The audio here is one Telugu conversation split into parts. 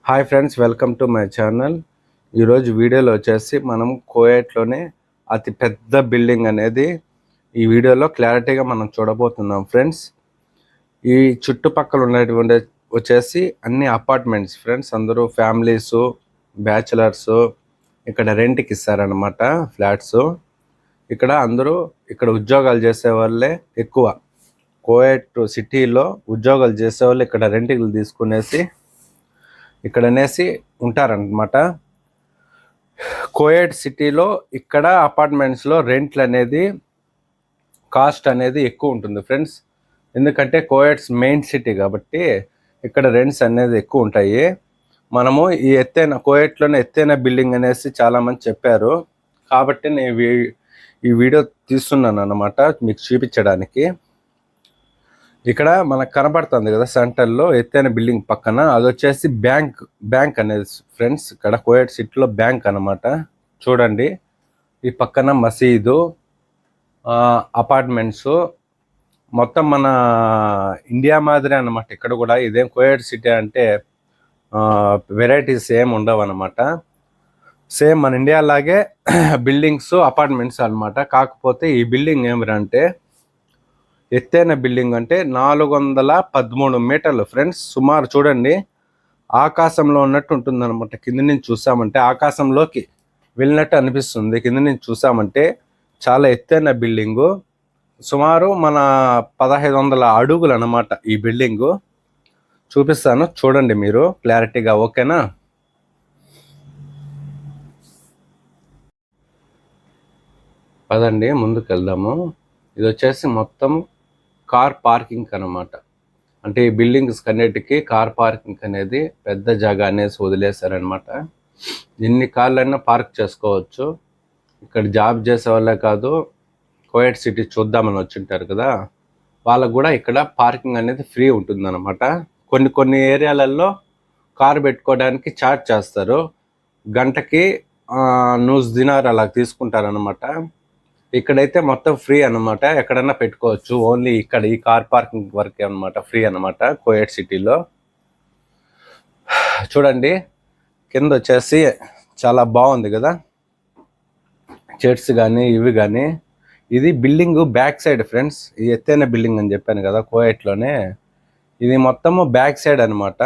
Hi friends, welcome to my channel. ఈరోజు వీడియోలో వచ్చేసి మనం కోయేట్లోనే అతి పెద్ద బిల్డింగ్ అనేది ఈ వీడియోలో క్లారిటీగా మనం చూడబోతున్నాం ఫ్రెండ్స్. ఈ చుట్టుపక్కల ఉన్నటువంటి వచ్చేసి అన్ని అపార్ట్మెంట్స్ ఫ్రెండ్స్. అందరూ ఫ్యామిలీస్, బ్యాచిలర్స్ ఇక్కడ రెంట్కి ఇస్తారనమాట ఫ్లాట్స్. ఇక్కడ అందరూ ఇక్కడ ఉద్యోగాలు చేసే వాళ్ళే ఎక్కువ. కోయేట్ సిటీలో ఉద్యోగాలు చేసే వాళ్ళు ఇక్కడ రెంట్కి తీసుకునేసి ఇక్కడ ఉంటారనమాట. కోయేట్ సిటీలో ఇక్కడ అపార్ట్మెంట్స్లో రెంట్లు అనేది కాస్ట్ అనేది ఎక్కువ ఉంటుంది ఫ్రెండ్స్. ఎందుకంటే కోయేట్స్ మెయిన్ సిటీ కాబట్టి ఇక్కడ రెంట్స్ అనేది ఎక్కువ ఉంటాయి. మనము ఈ కోయేట్లోనే ఎత్తైన బిల్డింగ్ అనేసి చాలామంది చెప్పారు కాబట్టి నేను ఈ వీడియో తీస్తున్నాను అన్నమాట మీకు చూపించడానికి. ఇక్కడ మనకు కనబడుతుంది కదా సెంటర్లో ఎత్తైన బిల్డింగ్ పక్కన, అది వచ్చేసి బ్యాంక్ అనేది ఫ్రెండ్స్. ఇక్కడ కోయేట్ సిటీలో బ్యాంక్ అనమాట. చూడండి, ఈ పక్కన మసీదు, అపార్ట్మెంట్స్, మొత్తం మన ఇండియా మాదిరి అనమాట. ఇక్కడ కూడా ఇదేం కోయేట్ సిటీ అంటే వెరైటీస్ ఏం ఉండవు అనమాట. సేమ్ మన ఇండియా లాగే బిల్డింగ్స్, అపార్ట్మెంట్స్ అనమాట. కాకపోతే ఈ బిల్డింగ్ ఏమిరంటే ఎత్తైన బిల్డింగ్ అంటే 413 మీటర్లు ఫ్రెండ్స్. సుమారు చూడండి, ఆకాశంలో ఉన్నట్టు ఉంటుంది అనమాట. కింద నుంచి చూసామంటే ఆకాశంలోకి వెళ్ళినట్టు అనిపిస్తుంది. కింద నుంచి చూసామంటే చాలా ఎత్తైన బిల్డింగు. సుమారు మన 1500 అడుగులు అనమాట ఈ బిల్డింగు. చూపిస్తాను చూడండి మీరు క్లారిటీగా, ఓకేనా? పదండి ముందుకు వెళ్దాము. ఇది వచ్చేసి మొత్తం కార్ పార్కింగ్ అనమాట. అంటే ఈ బిల్డింగ్స్ కన్నిటికి కార్ పార్కింగ్ అనేది పెద్ద జాగా అనేసి వదిలేశారనమాట. ఎన్ని కార్లైనా పార్క్ చేసుకోవచ్చు. ఇక్కడ జాబ్ చేసే వాళ్ళే కాదు, కోయేట్ సిటీ చూద్దామని వచ్చింటారు కదా, వాళ్ళకు కూడా ఇక్కడ పార్కింగ్ అనేది ఫ్రీ ఉంటుందన్నమాట. కొన్ని ఏరియాలలో కారు పెట్టుకోవడానికి ఛార్జ్ చేస్తారు. గంటకి 100 దినార్ అలా తీసుకుంటారనమాట. ఇక్కడైతే మొత్తం ఫ్రీ అనమాట. ఎక్కడన్నా పెట్టుకోవచ్చు. ఓన్లీ ఇక్కడ ఈ కార్ పార్కింగ్ వరకే అనమాట, ఫ్రీ అనమాట కోయేట్ సిటీలో. చూడండి, కింద వచ్చేసి చాలా బాగుంది కదా, చైర్స్ కానీ ఇవి కానీ. ఇది బిల్డింగ్ బ్యాక్ సైడ్ ఫ్రెండ్స్. ఇది ఎత్తైన బిల్డింగ్ అని చెప్పాను కదా కోయేట్లోనే. ఇది మొత్తము బ్యాక్ సైడ్ అనమాట.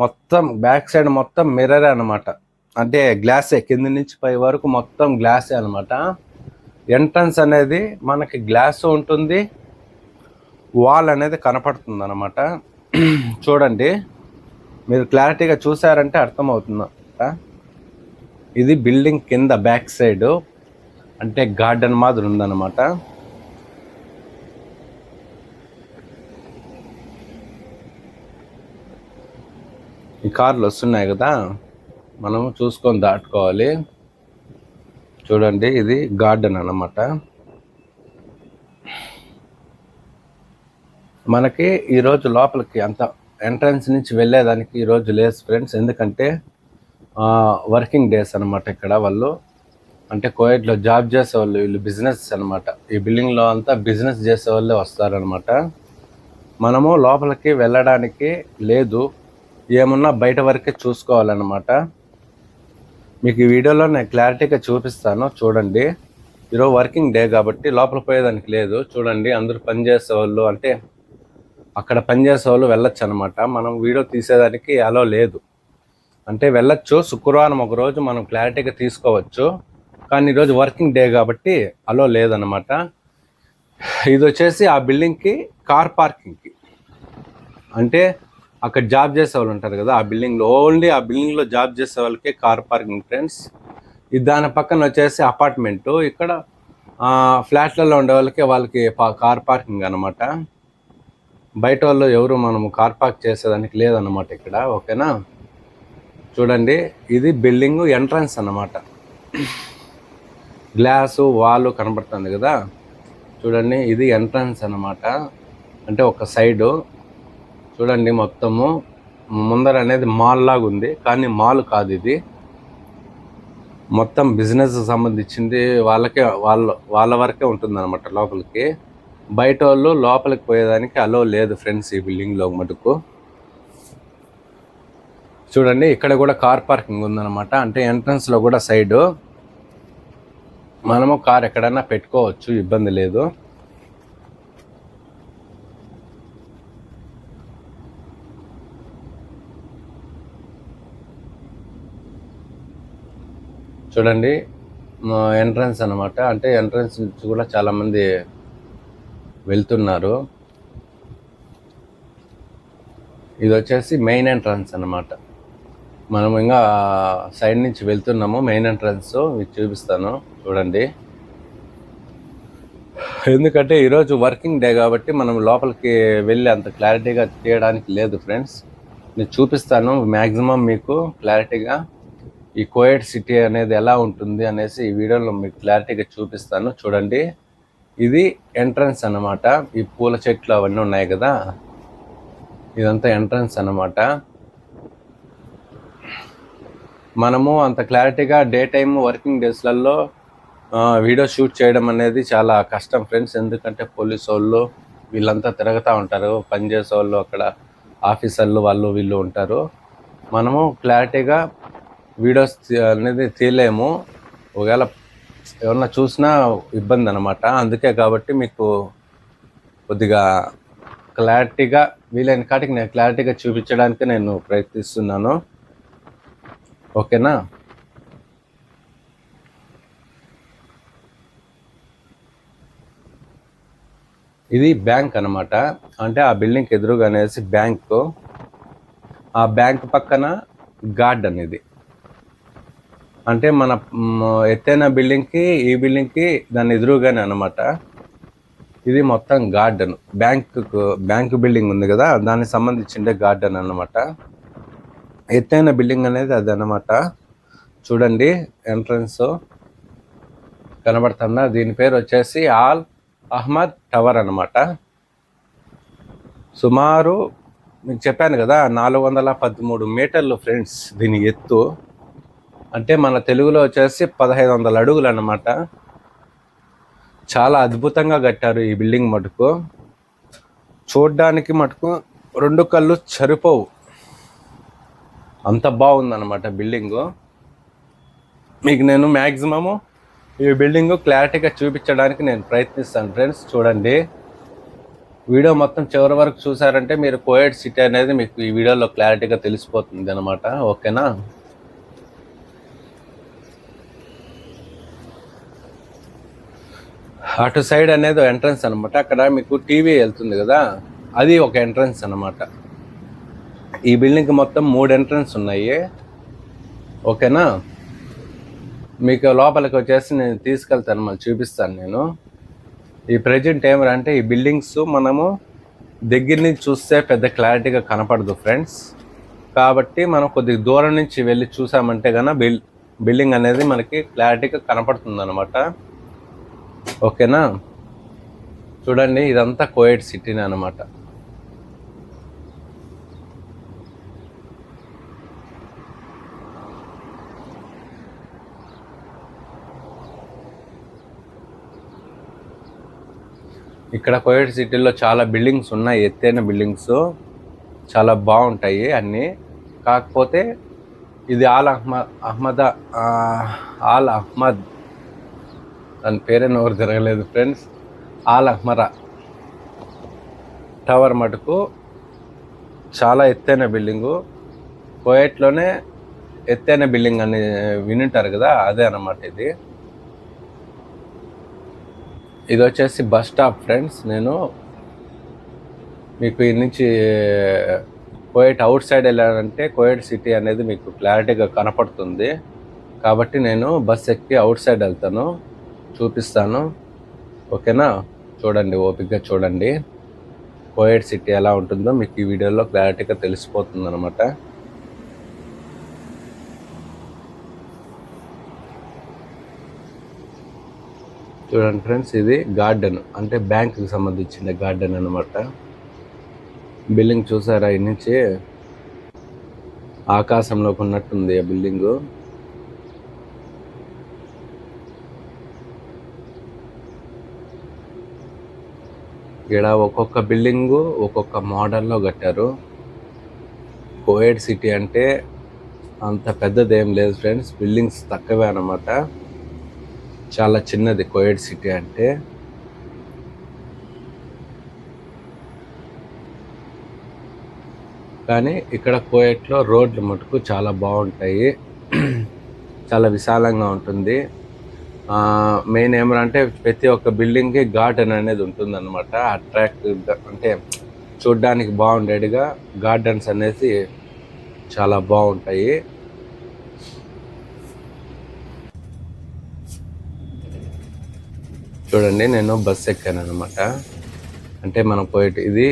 మొత్తం బ్యాక్ సైడ్ మొత్తం మిర్రర్ అనమాట. అంటే గ్లాసే, కింద నుంచి పై వరకు మొత్తం గ్లాసే అనమాట. ఎంట్రన్స్ అనేది మనకి గ్లాస్ ఉంటుంది, వాల్ అనేది కనపడుతుంది అనమాట. చూడండి, మీరు క్లారిటీగా చూసారంటే అర్థమవుతుందన్నమాట. ఇది బిల్డింగ్ కింద బ్యాక్ సైడ్ అంటే గార్డెన్ మాదిరి ఉందన్నమాట. ఈ కార్లు వస్తున్నాయి కదా, మనము చూసుకొని దాటుకోవాలి. చూడండి, ఇది గార్డెన్ అన్నమాట. మనకి ఈరోజు లోపలికి అంత ఎంట్రన్స్ నుంచి వెళ్ళేదానికి ఈరోజు లేదు ఫ్రెండ్స్. ఎందుకంటే వర్కింగ్ డేస్ అనమాట. ఇక్కడ వాళ్ళు అంటే కోయేట్లో జాబ్ చేసేవాళ్ళు, వీళ్ళు బిజినెస్ అనమాట. ఈ బిల్డింగ్లో అంతా బిజినెస్ చేసే వాళ్ళే వస్తారనమాట. మనము లోపలికి వెళ్ళడానికి లేదు, ఏమున్నా బయట వరకే చూసుకోవాలన్నమాట. మీకు ఈ వీడియోలో నేను క్లారిటీగా చూపిస్తాను చూడండి. ఈరోజు వర్కింగ్ డే కాబట్టి లోపల పోయేదానికి లేదు. చూడండి, అందరూ పనిచేసే వాళ్ళు, అంటే అక్కడ పనిచేసే వాళ్ళు వెళ్ళొచ్చు అనమాట. మనం వీడియో తీసేదానికి అలో లేదు. అంటే వెళ్ళొచ్చు, శుక్రవారం ఒక రోజు మనం క్లారిటీగా తీసుకోవచ్చు, కానీ ఈరోజు వర్కింగ్ డే కాబట్టి అలో లేదనమాట. ఇది వచ్చేసి ఆ బిల్డింగ్కి కార్ పార్కింగ్కి, అంటే అక్కడ జాబ్ చేసే వాళ్ళు ఉంటారు కదా ఆ బిల్డింగ్లో, ఓన్లీ ఆ బిల్డింగ్లో జాబ్ చేసే వాళ్ళకే కార్ పార్కింగ్ ఫ్రెండ్స్. ఇది దాని పక్కన వచ్చేసి అపార్ట్మెంటు. ఇక్కడ ఫ్లాట్లలో ఉండే వాళ్ళకి కార్ పార్కింగ్ అనమాట. బయట వాళ్ళు ఎవరు మనము కార్ పార్క్ చేసేదానికి లేదన్నమాట ఇక్కడ, ఓకేనా? చూడండి, ఇది బిల్డింగ్ ఎంట్రన్స్ అన్నమాట. గ్లాసు వాల్ కనబడుతుంది కదా, చూడండి, ఇది ఎంట్రన్స్ అన్నమాట. అంటే ఒక సైడు చూడండి, మొత్తము ముందర అనేది మాల్ లాగా ఉంది, కానీ మాల్ కాదు ఇది. మొత్తం బిజినెస్ సంబంధించింది వాళ్ళ వరకే ఉంటుంది అనమాట లోపలికి. బయట వాళ్ళు లోపలికి పోయేదానికి అలో లేదు ఫ్రెండ్స్ ఈ బిల్డింగ్లో మటుకు. చూడండి ఇక్కడ కూడా కార్ పార్కింగ్ ఉందన్నమాట. అంటే ఎంట్రన్స్ లో కూడా సైడ్ మనము కార్ ఎక్కడైనా పెట్టుకోవచ్చు, ఇబ్బంది లేదు. చూడండి ఎంట్రన్స్ అన్నమాట. అంటే ఎంట్రన్స్ నుంచి కూడా చాలా మంది వెళ్తున్నారు. ఇది వచ్చేసి మెయిన్ ఎంట్రన్స్ అన్నమాట. మనం ఇంకా సైడ్ నుంచి వెళ్తున్నాము. మెయిన్ ఎంట్రన్స్ మీకు చూపిస్తాను చూడండి. ఎందుకంటే ఈరోజు వర్కింగ్ డే కాబట్టి మనం లోపలికి వెళ్ళి అంత క్లారిటీగా తీయడానికి లేదు ఫ్రెండ్స్. నేను చూపిస్తాను మ్యాక్సిమం మీకు క్లారిటీగా ఈ కోయట్ సిటీ అనేది ఎలా ఉంటుంది అనేసి ఈ వీడియోలో మీకు క్లారిటీగా చూపిస్తాను చూడండి. ఇది ఎంట్రన్స్ అన్నమాట. ఈ పూల చెట్లు అవన్నీ ఉన్నాయి కదా, ఇదంతా ఎంట్రన్స్ అన్నమాట. మనము అంత క్లారిటీగా డే టైమ్ వర్కింగ్ డేస్లలో వీడియో షూట్ చేయడం అనేది చాలా కష్టం ఫ్రెండ్స్. ఎందుకంటే పోలీసు వాళ్ళు వీళ్ళంతా తిరుగుతూ ఉంటారు, పనిచేసే వాళ్ళు, అక్కడ ఆఫీసర్లు వాళ్ళు వీళ్ళు ఉంటారు. మనము క్లారిటీగా వీడియోస్ అనేది తీయలేము. ఒకవేళ ఎవరన్నా చూసినా ఇబ్బంది అనమాట. అందుకే కాబట్టి మీకు కొద్దిగా క్లారిటీగా వీలైన కాటికి నేను క్లారిటీగా చూపించడానికి నేను ప్రయత్నిస్తున్నాను. ఓకేనా? ఇది బ్యాంక్ అనమాట. అంటే ఆ బిల్డింగ్కి ఎదురుగా అనేసి బ్యాంకు, ఆ బ్యాంక్ పక్కన గార్డెన్. ఇది అంటే మన ఎత్తైన బిల్డింగ్కి ఈ బిల్డింగ్కి దాని ఎదురుగానే అనమాట. ఇది మొత్తం గార్డెన్. బ్యాంక్ బిల్డింగ్ ఉంది కదా, దానికి సంబంధించిందే గార్డెన్ అన్నమాట. ఎత్తైన బిల్డింగ్ అనేది అది అన్నమాట. చూడండి ఎంట్రన్స్ కనబడుతుందా? దీని పేరు వచ్చేసి ఆల్ అహ్మద్ టవర్ అన్నమాట. సుమారు మీకు చెప్పాను కదా 413 మీటర్లు ఫ్రెండ్స్ దీని ఎత్తు. అంటే మన తెలుగులో వచ్చేసి 1500 అడుగులు అన్నమాట. చాలా అద్భుతంగా కట్టారు ఈ బిల్డింగ్ మటుకు. చూడ్డానికి మటుకు 2 కళ్ళు సరిపోవు, అంత బాగుందన్నమాట బిల్డింగు. మీకు నేను మ్యాక్సిమము ఈ బిల్డింగ్ క్లారిటీగా చూపించడానికి నేను ప్రయత్నిస్తాను ఫ్రెండ్స్. చూడండి వీడియో మొత్తం చివరి వరకు చూసారంటే మీరు కోయట్ సిటీ అనేది మీకు ఈ వీడియోలో క్లారిటీగా తెలిసిపోతుంది అనమాట. ఓకేనా? అటు సైడ్ అనేది ఎంట్రన్స్ అనమాట. అక్కడ మీకు టీవీ వెళ్తుంది కదా, అది ఒక ఎంట్రన్స్ అనమాట. ఈ బిల్డింగ్కి మొత్తం 3 ఎంట్రన్స్ ఉన్నాయి. ఓకేనా? మీకు లోపలికి వచ్చేసి నేను తీసుకెళ్తాను, మళ్ళీ చూపిస్తాను నేను. ఈ ప్రజెంట్ ఏమంటే ఈ బిల్డింగ్స్ మనము దగ్గర నుంచి చూస్తే పెద్ద క్లారిటీగా కనపడదు ఫ్రెండ్స్. కాబట్టి మనం కొద్దిగా దూరం నుంచి వెళ్ళి చూసామంటే కనుక బిల్డింగ్ అనేది మనకి క్లారిటీగా కనపడుతుంది అనమాట. ఓకేనా? చూడండి ఇదంతా కోయట్ సిటీనే అనమాట. ఇక్కడ కోయట్ సిటీలో చాలా బిల్డింగ్స్ ఉన్నాయి, ఎత్తైన బిల్డింగ్స్ చాలా బాగుంటాయి అన్నీ. కాకపోతే ఇది ఆల్ అహ్మద్ దాని పేరే నోరు తిరగలేదు ఫ్రెండ్స్. ఆల్ అహ్మరా టవర్ మటుకు చాలా ఎత్తైన బిల్డింగు. కోయట్లోనే ఎత్తైన బిల్డింగ్ అని వినింటారు కదా, అదే అన్నమాట ఇది. ఇది వచ్చేసి బస్ స్టాప్ ఫ్రెండ్స్. నేను మీకు ఈ నుంచి కోయట్ అవుట్ సైడ్ వెళ్ళాలంటే కోయట్ సిటీ అనేది మీకు క్లారిటీగా కనపడుతుంది. కాబట్టి నేను బస్ ఎక్కి అవుట్ సైడ్ వెళ్తాను, చూపిస్తాను. ఓకేనా? చూడండి, ఓపికగా చూడండి. కోయట్ సిటీ ఎలా ఉంటుందో మీకు ఈ వీడియోలో క్లారిటీగా తెలిసిపోతుంది అనమాట. చూడండి ఫ్రెండ్స్, ఇది గార్డెన్, అంటే బ్యాంక్కి సంబంధించిన గార్డెన్ అనమాట. బిల్డింగ్ చూసారా? ఈ నుంచి ఆకాశంలోకి ఉన్నట్టుంది ఆ బిల్డింగు. ఇక్కడ ఒక్కొక్క బిల్డింగు ఒక్కొక్క మోడల్లో కట్టారు. కోయట్ సిటీ అంటే అంత పెద్దదేం లేదు ఫ్రెండ్స్, బిల్డింగ్స్ తక్కువే అన్నమాట. చాలా చిన్నది కోయట్ సిటీ అంటే. కానీ ఇక్కడ కోయట్లో రోడ్లు మటుకు చాలా బాగుంటాయి. చాలా విశాలంగా ఉంటుంది. మెయిన్ ఏమంటే ప్రతి ఒక్క బిల్డింగ్కి గార్డెన్ అనేది ఉంటుందన్నమాట. అట్రాక్టివ్గా అంటే చూడ్డానికి బాగుండేదిగా గార్డెన్స్ అనేసి చాలా బాగుంటాయి. చూడండి, నేను బస్ ఎక్కాను అనమాట. అంటే మనం పోయేటి ఇది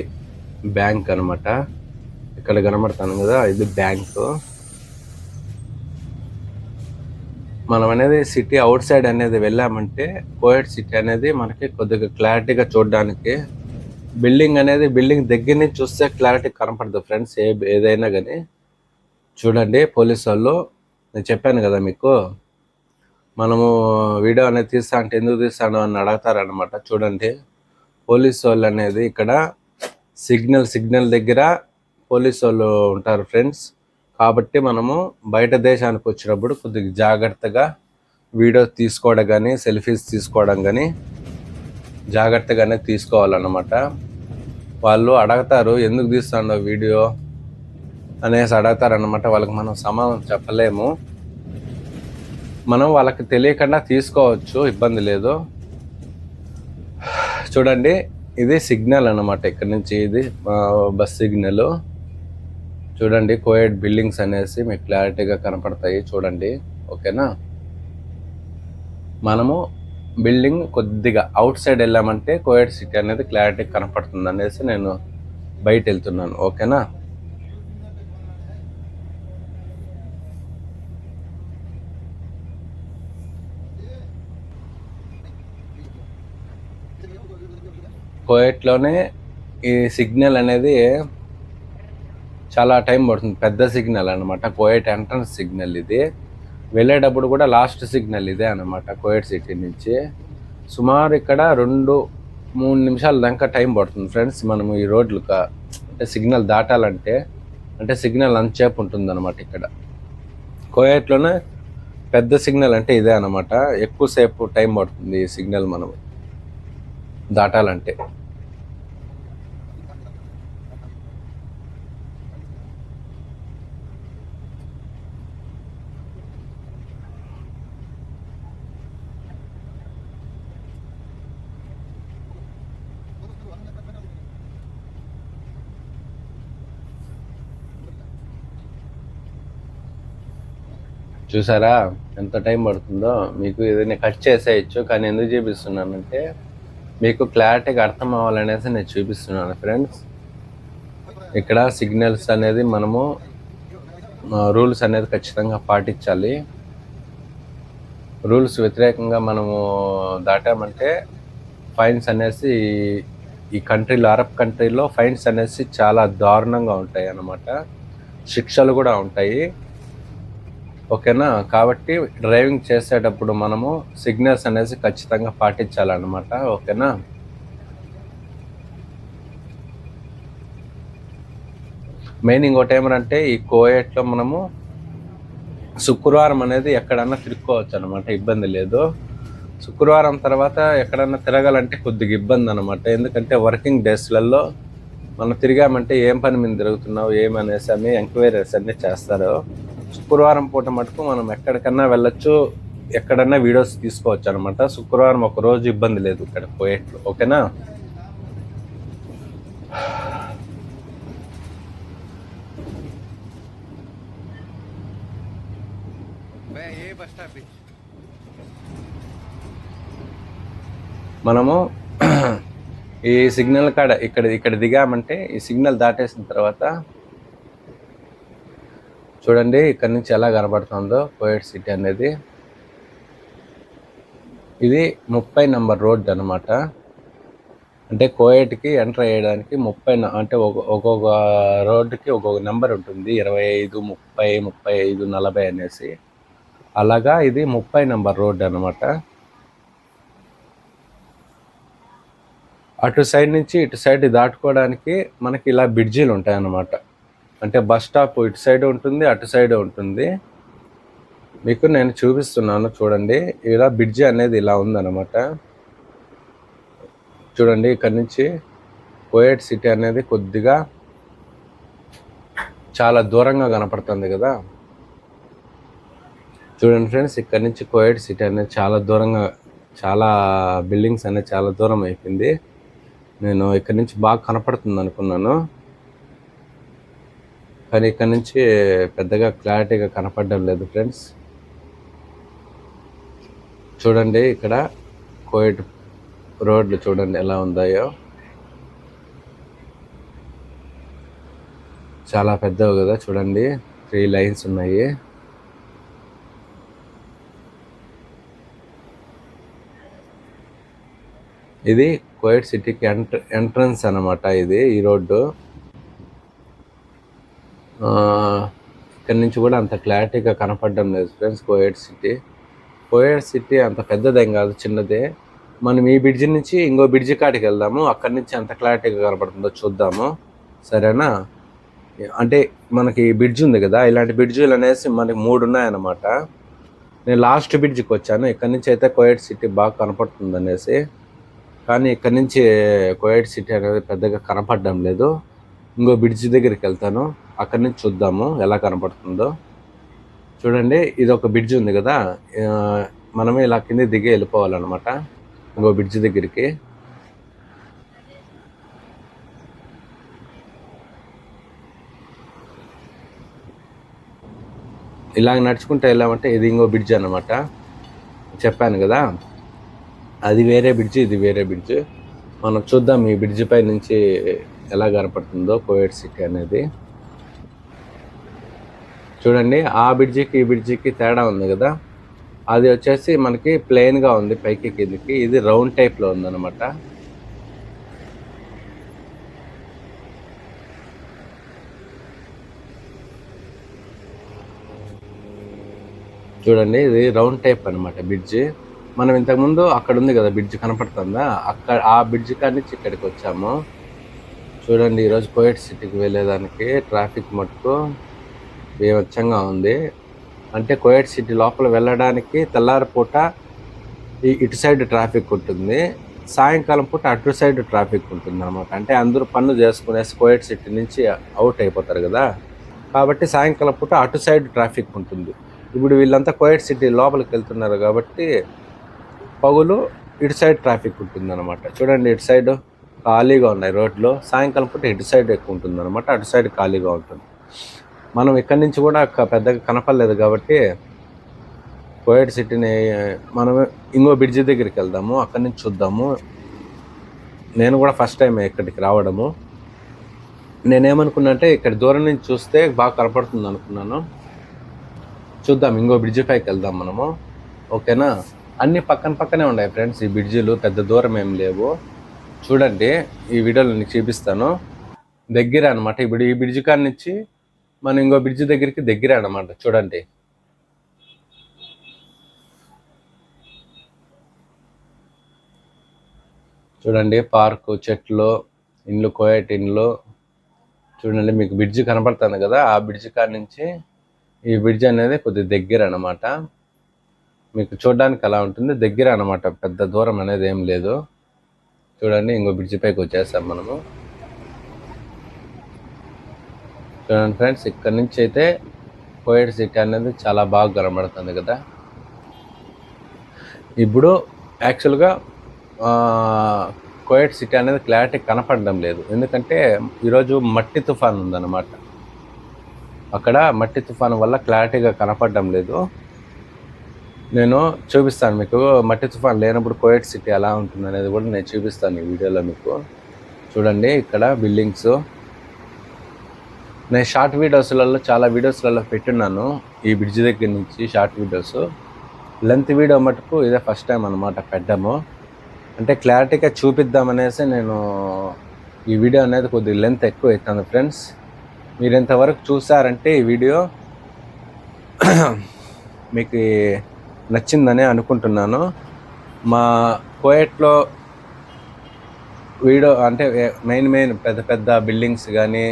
బ్యాంక్ అనమాట. ఇక్కడ కనబడతాను కదా, ఇది బ్యాంకు. మనం అనేది సిటీ అవుట్ సైడ్ అనేది వెళ్ళామంటే కోయట్ సిటీ అనేది మనకి కొద్దిగా క్లారిటీగా చూడడానికి, బిల్డింగ్ దగ్గర నుంచి చూస్తే క్లారిటీ కనపడదు ఫ్రెండ్స్. ఏదైనా కానీ చూడండి, పోలీసు వాళ్ళు, నేను చెప్పాను కదా మీకు, మనము వీడియో అనేది తీస్తా అంటే ఎందుకు తీస్తాను అని అడుగుతారనమాట. చూడండి, పోలీసు వాళ్ళు అనేది ఇక్కడ సిగ్నల్ దగ్గర పోలీసు వాళ్ళు ఉంటారు ఫ్రెండ్స్. కాబట్టి మనము బయట దేశానికి వచ్చినప్పుడు కొద్దిగా జాగ్రత్తగా వీడియో తీసుకోవడం కానీ సెల్ఫీస్ తీసుకోవడం కానీ జాగ్రత్తగానే తీసుకోవాలన్నమాట. వాళ్ళు అడుగుతారు ఎందుకు తీస్తాడో వీడియో అనేసి అడుగుతారనమాట. వాళ్ళకి మనం సమాధానం చెప్పలేము. మనం వాళ్ళకి తెలియకుండా తీసుకోవచ్చు, ఇబ్బంది లేదు. చూడండి, ఇది సిగ్నల్ అన్నమాట. ఇక్కడ నుంచి ఇది బస్ సిగ్నల్. చూడండి, కోయట్ బిల్డింగ్స్ అనేసి మీకు క్లారిటీగా కనపడతాయి. చూడండి, ఓకేనా. మనము బిల్డింగ్ కొద్దిగా అవుట్ సైడ్ వెళ్ళామంటే కోయట్ సిటీ అనేది క్లారిటీ కనపడుతుంది అనేసి నేను బయట వెళ్తున్నాను, ఓకేనా. కోయట్లోనే ఈ సిగ్నల్ అనేది చాలా టైం పడుతుంది. పెద్ద సిగ్నల్ అనమాట, కోయట్ ఎంట్రన్స్ సిగ్నల్ ఇది. వెళ్ళేటప్పుడు కూడా లాస్ట్ సిగ్నల్ ఇదే అనమాట. కోయట్ సిటీ నుంచి సుమారు ఇక్కడ 2-3 నిమిషాల దాకా టైం పడుతుంది ఫ్రెండ్స్. మనము ఈ రోడ్లు అంటే సిగ్నల్ దాటాలంటే, అంటే సిగ్నల్ అంతసేపు ఉంటుంది అనమాట. ఇక్కడ కోయట్లోనే పెద్ద సిగ్నల్ అంటే ఇదే అనమాట. ఎక్కువసేపు టైం పడుతుంది ఈ సిగ్నల్ మనం దాటాలంటే. చూసారా ఎంత టైం పడుతుందో. మీకు ఏదైనా కట్ చేసేయచ్చు, కానీ ఎందుకు చూపిస్తున్నానంటే మీకు క్లారిటీగా అర్థం అవ్వాలనేసి నేను చూపిస్తున్నాను ఫ్రెండ్స్. ఇక్కడ సిగ్నల్స్ అనేది మనము రూల్స్ అనేది ఖచ్చితంగా పాటించాలి. రూల్స్ వ్యతిరేకంగా మనము దాటామంటే ఫైన్స్ అనేసి ఈ కంట్రీలో, అరబ్ కంట్రీలో ఫైన్స్ అనేసి చాలా దారుణంగా ఉంటాయి అన్నమాట. శిక్షలు కూడా ఉంటాయి, ఓకేనా. కాబట్టి డ్రైవింగ్ చేసేటప్పుడు మనము సిగ్నల్స్ అనేసి ఖచ్చితంగా పాటించాలన్నమాట, ఓకేనా. మెయిన్ ఇంకోటి ఏమంటే ఈ కోయట్లో మనము శుక్రవారం అనేది ఎక్కడన్నా తిరుక్కోవచ్చు అనమాట, ఇబ్బంది లేదు. శుక్రవారం తర్వాత ఎక్కడన్నా తిరగాలంటే కొద్దిగా ఇబ్బంది అనమాట. ఎందుకంటే వర్కింగ్ డేస్లలో మనం తిరిగామంటే ఏం పని మీద తిరుగుతున్నావు ఏమనేసి అని ఎంక్వైరీస్ అన్నీ చేస్తారు. శుక్రవారం పూట మటుకు మనం ఎక్కడికన్నా వెళ్ళొచ్చు, ఎక్కడన్నా వీడియోస్ తీసుకోవచ్చు అనమాట. శుక్రవారం ఒక రోజు ఇబ్బంది లేదు ఇక్కడ కోయట్లో, ఓకేనా. మనము ఈ సిగ్నల్ కాడ ఇక్కడ దిగామంటే ఈ సిగ్నల్ దాటేసిన తర్వాత చూడండి ఇక్కడ నుంచి ఎలా కనబడుతుందో కోయట్ సిటీ అనేది. ఇది 30 నంబర్ రోడ్ అనమాట. అంటే కోయట్కి ఎంటర్ అయ్యడానికి 30 అంటే ఒక్కొక్క రోడ్డుకి ఒక్కొక్క నెంబర్ ఉంటుంది, 25, 30, 35, 40 అనేసి. అలాగా ఇది 30 నంబర్ రోడ్ అనమాట. అటు సైడ్ నుంచి ఇటు సైడ్ దాటుకోవడానికి మనకి ఇలా బ్రిడ్జీలు ఉంటాయన్నమాట. అంటే బస్ స్టాప్ ఇటు సైడ్ ఉంటుంది, అటు సైడ్ ఉంటుంది. మీకు నేను చూపిస్తున్నాను చూడండి. ఇలా బ్రిడ్జి అనేది ఇలా ఉందన్నమాట. చూడండి, ఇక్కడ నుంచి కువైట్ సిటీ అనేది కొద్దిగా చాలా దూరంగా కనపడుతుంది కదా. చూడండి ఫ్రెండ్స్, ఇక్కడ నుంచి కువైట్ సిటీ అనేది చాలా దూరంగా, చాలా బిల్డింగ్స్ అనేది చాలా దూరం అయిపోయింది. నేను ఇక్కడ నుంచి బాగా కనపడుతుంది అనుకున్నాను, కానీ ఇక్కడ నుంచి పెద్దగా క్లారిటీగా కనపడడం లేదు ఫ్రెండ్స్. చూడండి, ఇక్కడ కువైట్ రోడ్లు చూడండి ఎలా ఉందాయో, చాలా పెద్దవి కదా. చూడండి, 3 లైన్స్ ఉన్నాయి. ఇది కువైట్ సిటీకి ఎంట్రన్స్ అన్నమాట. ఇది ఈ రోడ్డు ఇక్కడ నుంచి కూడా అంత క్లారిటీగా కనపడడం లేదు ఫ్రెండ్స్. కువైట్ సిటీ అంత పెద్దదేం కాదు, చిన్నదే. మనం ఈ బ్రిడ్జి నుంచి ఇంకో బ్రిడ్జి కాడికి వెళ్దాము, అక్కడి నుంచి ఎంత క్లారిటీగా కనపడుతుందో చూద్దాము, సరేనా? అంటే మనకి బ్రిడ్జ్ ఉంది కదా, ఇలాంటి బ్రిడ్జిలు అనేసి మనకి 3 ఉన్నాయన్నమాట. నేను లాస్ట్ బ్రిడ్జికి వచ్చాను, ఇక్కడ నుంచి అయితే కువైట్ సిటీ బాగా కనపడుతుంది అనేసి, కానీ ఇక్కడ నుంచి కువైట్ సిటీ అనేది పెద్దగా కనపడడం లేదు. ఇంకో బ్రిడ్జి దగ్గరికి వెళ్తాను, అక్కడి నుంచి చూద్దాము ఎలా కనపడుతుందో. చూడండి, ఇది ఒక బ్రిడ్జ్ ఉంది కదా, మనమే ఇలా కింద దిగి వెళ్ళిపోవాలన్నమాట ఇంకో బ్రిడ్జి దగ్గరికి. ఇలాగ నడుచుకుంటూ వెళ్ళామంటే ఇది ఇంకో బ్రిడ్జ్ అన్నమాట. చెప్పాను కదా, అది వేరే బ్రిడ్జ్, ఇది వేరే బ్రిడ్జ్. మనం చూద్దాం ఈ బ్రిడ్జి పై నుంచి ఎలా కనపడుతుందో కువైట్ సిటీ అనేది. చూడండి, ఆ బ్రిడ్జికి ఈ బ్రిడ్జికి తేడా ఉంది కదా. అది వచ్చేసి మనకి ప్లెయిన్గా ఉంది పైకి కిందికి, ఇది రౌండ్ టైప్లో ఉందన్నమాట. చూడండి, ఇది రౌండ్ టైప్ అనమాట బ్రిడ్జ్. మనం ఇంతకుముందు అక్కడ ఉంది కదా బ్రిడ్జ్ కనపడుతుందా, అక్కడ ఆ బ్రిడ్జ్ కాడి నుంచి ఇక్కడికి వచ్చాము. చూడండి, ఈరోజు కువైట్ సిటీకి వెళ్ళేదానికి ట్రాఫిక్ మటుకు బీభత్సంగా ఉంది. అంటే కువైట్ సిటీ లోపల వెళ్ళడానికి తెల్లారిపూట ఇటు సైడ్ ట్రాఫిక్ ఉంటుంది, సాయంకాలం పూట అటు సైడ్ ట్రాఫిక్ ఉంటుంది అనమాట. అంటే అందరూ పనులు చేసుకునేసి కువైట్ సిటీ నుంచి అవుట్ అయిపోతారు కదా, కాబట్టి సాయంకాలం పూట అటు సైడ్ ట్రాఫిక్ ఉంటుంది. ఇప్పుడు వీళ్ళంతా కువైట్ సిటీ లోపలికి వెళ్తున్నారు కాబట్టి పగులు ఇటు సైడ్ ట్రాఫిక్ ఉంటుంది అనమాట. చూడండి, ఇటు సైడ్ ఖాళీగా ఉన్నాయి రోడ్లు, సాయంకాలం పూట ఇటు సైడ్ ఎక్కువ ఉంటుంది అనమాట, అటు సైడ్ ఖాళీగా ఉంటుంది. మనం ఇక్కడి నుంచి కూడా పెద్దగా కనపడలేదు కాబట్టి కువైట్ సిటీని మనం ఇంకో బ్రిడ్జి దగ్గరికి వెళ్దాము, అక్కడి నుంచి చూద్దాము. నేను కూడా ఫస్ట్ టైం ఇక్కడికి రావడము. నేనేమనుకున్నా అంటే ఇక్కడ దూరం నుంచి చూస్తే బాగా కనపడుతుంది అనుకున్నాను. చూద్దాం, ఇంకో బ్రిడ్జి పైకి వెళ్దాం మనము, ఓకేనా? అన్నీ పక్కనే ఉన్నాయి ఫ్రెండ్స్, ఈ బ్రిడ్జిలు పెద్ద దూరం ఏం లేవు. చూడండి, ఈ వీడియోలో నీకు చూపిస్తాను. దగ్గర అనమాట. ఇప్పుడు ఈ బ్రిడ్జి కాడ నుంచి మనం ఇంకో బ్రిడ్జి దగ్గరికి దగ్గర అనమాట. చూడండి, చూడండి, పార్కు, చెట్లు, ఇండ్లు, కువైట్ ఇండ్లు. చూడండి, మీకు బ్రిడ్జి కనపడుతుంది కదా, ఆ బ్రిడ్జి కాడ నుంచి ఈ బ్రిడ్జ్ అనేది కొద్దిగా దగ్గర అనమాట. మీకు చూడడానికి అలా ఉంటుంది, దగ్గర అనమాట, పెద్ద దూరం అనేది ఏం లేదు. చూడండి, ఇంకో బ్రిడ్జి పైకి వచ్చేస్తాం మనము. చూడండి ఫ్రెండ్స్, ఇక్కడ నుంచి అయితే కువైట్ సిటీ అనేది చాలా బాగా కనబడుతుంది కదా. ఇప్పుడు యాక్చువల్గా కువైట్ సిటీ అనేది క్లారిటీ కనపడడం లేదు, ఎందుకంటే ఈరోజు మట్టి తుఫాన్ ఉందన్నమాట. అక్కడ మట్టి తుఫాను వల్ల క్లారిటీగా కనపడడం లేదు. నేను చూపిస్తాను మీకు, మట్టి తుఫాన్ లేనప్పుడు కువైట్ సిటీ ఎలా ఉంటుంది అనేది కూడా నేను చూపిస్తాను ఈ వీడియోలో మీకు. చూడండి, ఇక్కడ బిల్డింగ్స్. నేను షార్ట్ వీడియోస్లలో చాలా వీడియోస్లలో పెట్టున్నాను ఈ బ్రిడ్జ్ దగ్గర నుంచి షార్ట్ వీడియోస్. లెంత్ వీడియో మటుకు ఇదే ఫస్ట్ టైం అనమాట పెట్టడము. అంటే క్లారిటీగా చూపిద్దామనేసి నేను ఈ వీడియో అనేది కొద్దిగా లెంత్ ఎక్కువ అవుతుంది ఫ్రెండ్స్. మీరు ఇంతవరకు చూసారంటే ఈ వీడియో మీకు నచ్చిందని అనుకుంటున్నాను. మా కువైట్లో వీడియో అంటే మెయిన్ పెద్ద పెద్ద బిల్డింగ్స్ కానీ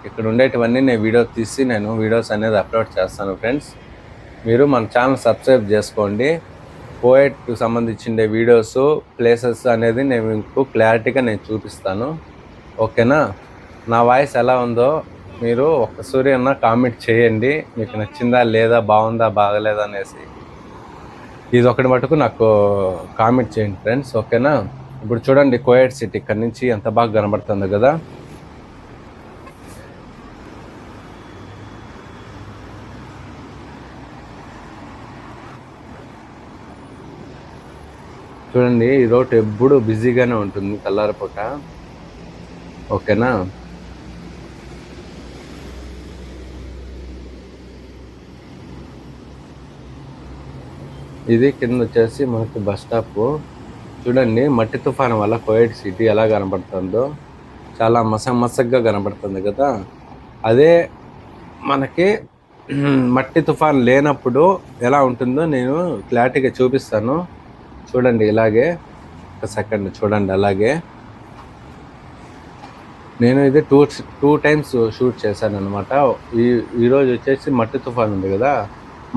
ఇక్కడ ఉండేటివన్నీ నేను వీడియోస్ అనేది అప్లోడ్ చేస్తాను ఫ్రెండ్స్. మీరు మన ఛానల్ సబ్స్క్రైబ్ చేసుకోండి. కోయట్కు సంబంధించిన వీడియోస్, ప్లేసెస్ అనేది నేను మీకు క్లారిటీగా చూపిస్తాను. ఓకేనా? నా వాయిస్ ఎలా ఉందో మీరు ఒక్కసారి కామెంట్ చేయండి. మీకు నచ్చిందా లేదా, బాగుందా బాగలేదా అనేసి. ఇది ఒకటి మటుకు నాకు కామెంట్ చేయండి ఫ్రెండ్స్. ఓకేనా? ఇప్పుడు చూడండి కోయట్ సిటీ ఇక్కడ నుంచి ఎంత బాగా కనబడుతుంది కదా. చూడండి ఈ రోడ్ ఎప్పుడు బిజీగానే ఉంటుంది తెల్లారిపూట. ఓకేనా? ఇది కింద వచ్చేసి మనకి బస్ స్టాప్. చూడండి మట్టి తుఫాను వల్ల కోయట్ సిటీ ఎలా కనబడుతుందో, చాలా మసగ్గా కనబడుతుంది కదా. అదే మనకి మట్టి తుఫాన్ లేనప్పుడు ఎలా ఉంటుందో నేను క్లారిటీగా చూపిస్తాను. చూడండి ఇలాగే, ఒక సెకండ్ చూడండి. అలాగే నేను ఇది టూ టైమ్స్ షూట్ చేశాను అనమాట. ఈరోజు వచ్చేసి మట్టి తుఫాన్ ఉంది కదా,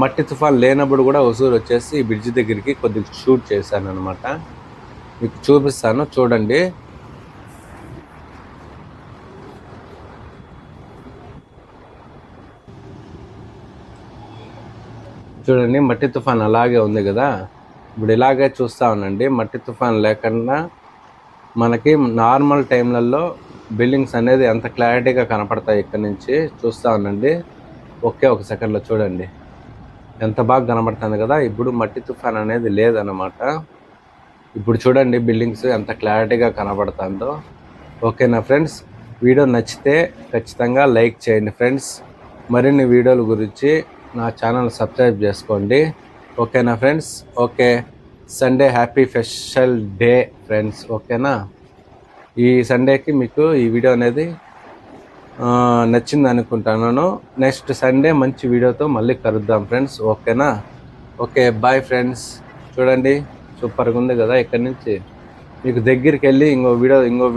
మట్టి తుఫాన్ లేనప్పుడు కూడా హుజూర్ వచ్చేసి ఈ బ్రిడ్జ్ దగ్గరికి కొద్దిగా షూట్ చేశాను అనమాట. మీకు చూపిస్తాను చూడండి. చూడండి మట్టి తుఫాన్ అలాగే ఉంది కదా. ఇప్పుడు ఇలాగే చూస్తూ ఉండండి. మట్టి తుఫాన్ లేకుండా మనకి నార్మల్ టైంలలో బిల్డింగ్స్ అనేది ఎంత క్లారిటీగా కనపడతాయి. ఇక్కడ నుంచి చూస్తూ ఉండండి. ఒక సెకండ్లో చూడండి ఎంత బాగా కనబడుతుంది కదా. ఇప్పుడు మట్టి తుఫాన్ అనేది లేదన్నమాట. ఇప్పుడు చూడండి బిల్డింగ్స్ ఎంత క్లారిటీగా కనబడుతుందో. ఓకేనా ఫ్రెండ్స్? వీడియో నచ్చితే ఖచ్చితంగా లైక్ చేయండి ఫ్రెండ్స్. మరిన్ని వీడియోల గురించి నా ఛానల్ సబ్స్క్రైబ్ చేసుకోండి. ఓకేనా friends? Okay, Sunday happy special day friends. ఓకేనా? ఈ సండేకి మీకు ఈ వీడియో అనేది నచ్చింది అనుకుంటున్నాను. నెక్స్ట్ సండే మంచి వీడియోతో మళ్ళీ కలుద్దాం ఫ్రెండ్స్. ఓకేనా? Okay, bye friends. చూడండి సూపర్గా ఉంది కదా. ఇక్కడ నుంచి మీకు దగ్గరికి వెళ్ళి ఇంకో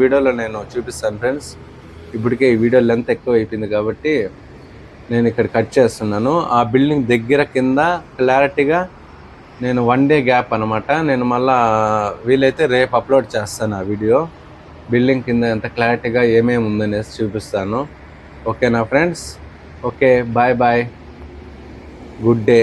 వీడియోలో నేను చూపిస్తాను ఫ్రెండ్స్. ఇప్పటికే ఈ వీడియో లెంత్ ఎక్కువ అయిపోయింది కాబట్టి నేను ఇక్కడ కట్ చేస్తున్నాను. ఆ బిల్డింగ్ దగ్గర కింద క్లారిటీగా నేను 1 డే గ్యాప్ అనమాట. నేను మళ్ళా వీలైతే రేపు అప్లోడ్ చేస్తాను ఆ వీడియో. బిల్డింగ్ కింద ఎంత క్లారిటీగా ఏమేమి ఉందనేసి చూపిస్తాను. ఓకేనా friends? Okay, bye bye, good day.